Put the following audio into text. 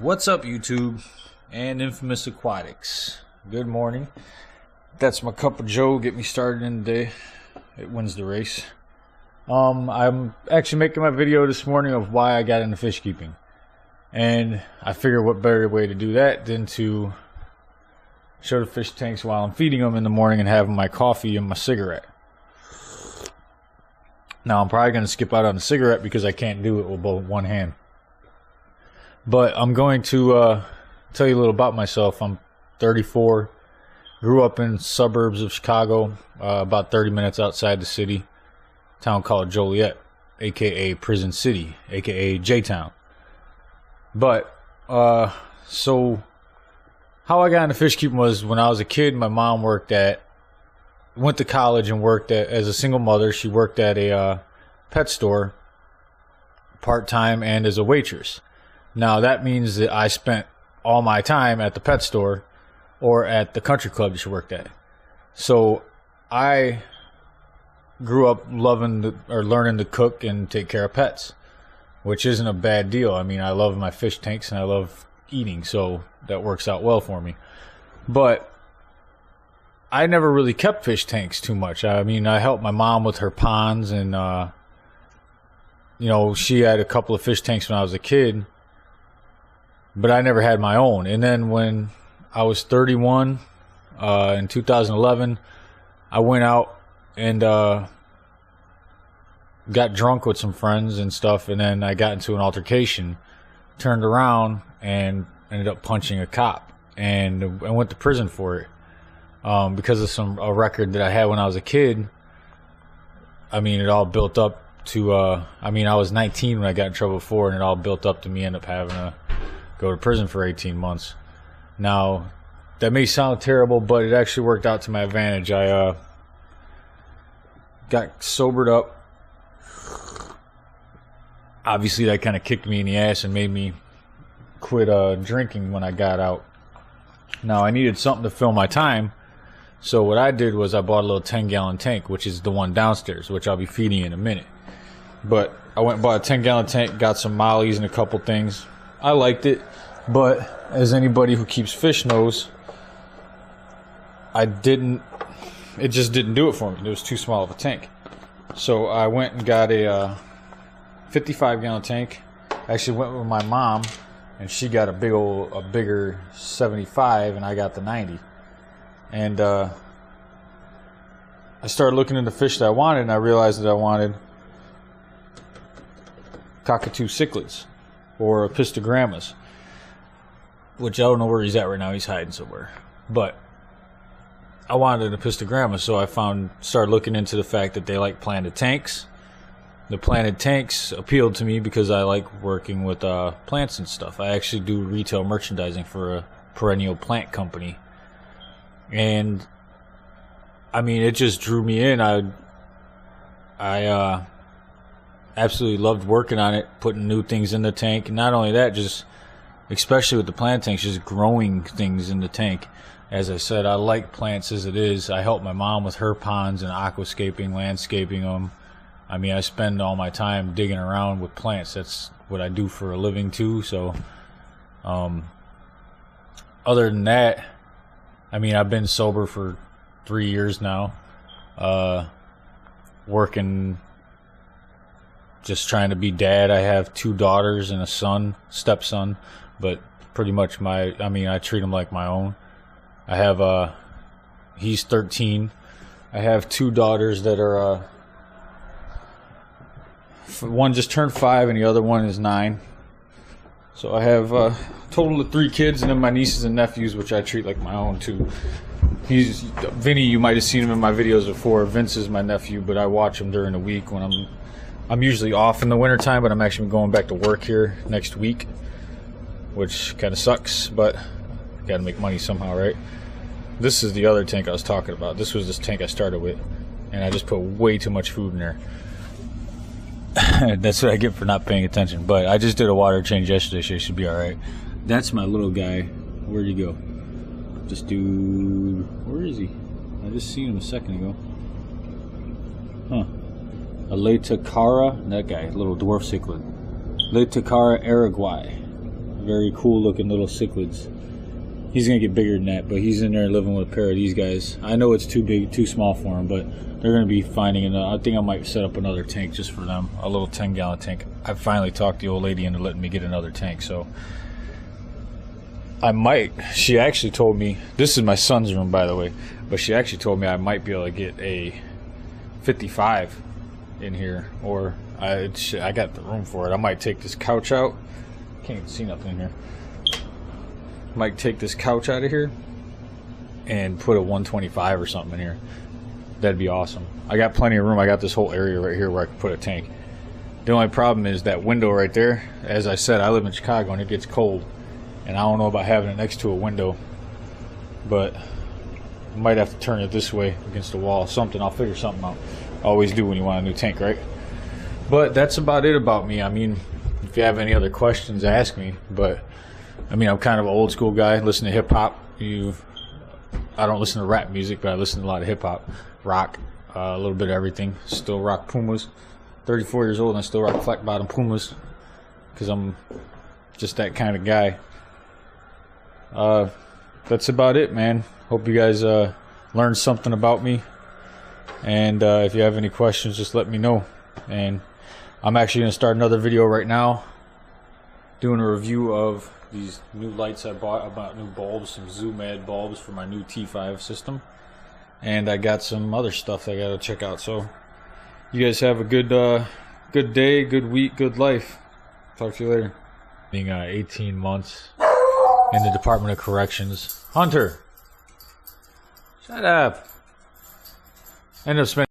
What's up, YouTube and Infamous Aquatics? Good morning. That's my cup of joe. Get me started in the day. It wins the race. I'm actually making my video this morning of why I got into fish keeping, and I figure what better way to do that than to show the fish tanks while I'm feeding them in the morning and having my coffee and my cigarette. Now I'm probably going to skip out on the cigarette because I can't do it with one hand. But I'm going to tell you a little about myself. I'm 34, grew up in suburbs of Chicago, about 30 minutes outside the city, a town called Joliet, aka Prison City, aka J-Town. But, so how I got into fish keeping was when I was a kid. My mom went to college and worked as a single mother. She worked at a pet store part-time and as a waitress. Now, that means that I spent all my time at the pet store or at the country club that she worked at. So I grew up learning to cook and take care of pets, which isn't a bad deal. I mean, I love my fish tanks and I love eating, so that works out well for me. But I never really kept fish tanks too much. I mean, I helped my mom with her ponds, and she had a couple of fish tanks when I was a kid. But I never had my own. And then when I was 31, in 2011, I went out and got drunk with some friends and stuff. And then I got into an altercation, turned around, and ended up punching a cop. And I went to prison for it because of a record that I had when I was a kid. I mean, it all built up to, I was 19 when I got in trouble before, and it all built up to me end up having to go to prison for 18 months. Now, that may sound terrible, but it actually worked out to my advantage. I got sobered up. Obviously, that kind of kicked me in the ass and made me quit drinking when I got out. Now, I needed something to fill my time, so what I did was I bought a little 10-gallon tank, which is the one downstairs, which I'll be feeding in a minute. But I went and bought a 10-gallon tank, got some mollies and a couple things. I liked it, but as anybody who keeps fish knows, it just didn't do it for me. It was too small of a tank. So I went and got a 55-gallon tank. I actually went with my mom, and she got a bigger 75, and I got the 90. And I started looking into fish that I wanted, and I realized that I wanted cockatoo cichlids, or pistogrammas, which I don't know where he's at right now. He's hiding somewhere. But I wanted a pistogramma, so I started looking into the fact that they like planted tanks. The planted tanks appealed to me because I like working with plants and stuff. I actually do retail merchandising for a perennial plant company. And I mean, it just drew me in. I absolutely loved working on it, putting new things in the tank. And not only that, just especially with the plant tanks, just growing things in the tank. As I said, I like plants as it is. I help my mom with her ponds and aquascaping, landscaping them. I mean, I spend all my time digging around with plants. That's what I do for a living too. So other than that, I mean, I've been sober for 3 years now, working, just trying to be dad. I have 2 daughters and a stepson, but pretty much I treat him like my own. I have, he's 13. I have 2 daughters that are, one just turned 5 and the other one is 9. So I have a total of 3 kids, and then my nieces and nephews, which I treat like my own too. Vinny, you might have seen him in my videos before. Vince is my nephew, but I watch him during the week when I'm usually off in the wintertime, but I'm actually going back to work here next week, which kind of sucks, but got to make money somehow, right? This is the other tank I was talking about. This was this tank I started with, and I just put way too much food in there. That's what I get for not paying attention. But I just did a water change yesterday, so it should be alright. That's my little guy. Where'd he go? This dude, where is he? I just seen him a second ago. Huh. A Leitacara, that guy, little dwarf cichlid. Leitacara araguayi. Very cool looking little cichlids. He's gonna get bigger than that, but he's in there living with a pair of these guys. I know it's too big, too small for him, but they're gonna be finding another. I think I might set up another tank just for them, a little 10-gallon tank. I finally talked the old lady into letting me get another tank, so I might. She actually told me, this is my son's room, by the way, but she actually told me I might be able to get a 55 in here, or I got the room for it. I might take this couch out. Can't even see nothing in here. Might take this couch out of here and put a 125 or something in here. That'd be awesome. I got plenty of room. I got this whole area right here where I can put a tank. The only problem is that window right there. As I said, I live in Chicago and it gets cold, and I don't know about having it next to a window, but I might have to turn it this way against the wall. Something. I'll figure something out. Always do when you want a new tank, right? But that's about it about me. I mean, if you have any other questions, ask me. But I mean, I'm kind of an old school guy. Listen to hip hop. I don't listen to rap music, but I listen to a lot of hip hop, rock, a little bit of everything. Still rock Pumas. 34 years old and I still rock flat bottom Pumas because I'm just that kind of guy. That's about it, man. Hope you guys learned something about me. And if you have any questions, just let me know. And I'm actually going to start another video right now doing a review of these new lights I bought. I bought new bulbs, some Zoom-Ad bulbs for my new T5 system. And I got some other stuff I got to check out. So you guys have a good day, good week, good life. Talk to you later. Being 18 months in the Department of Corrections. Hunter! Shut up! End up spending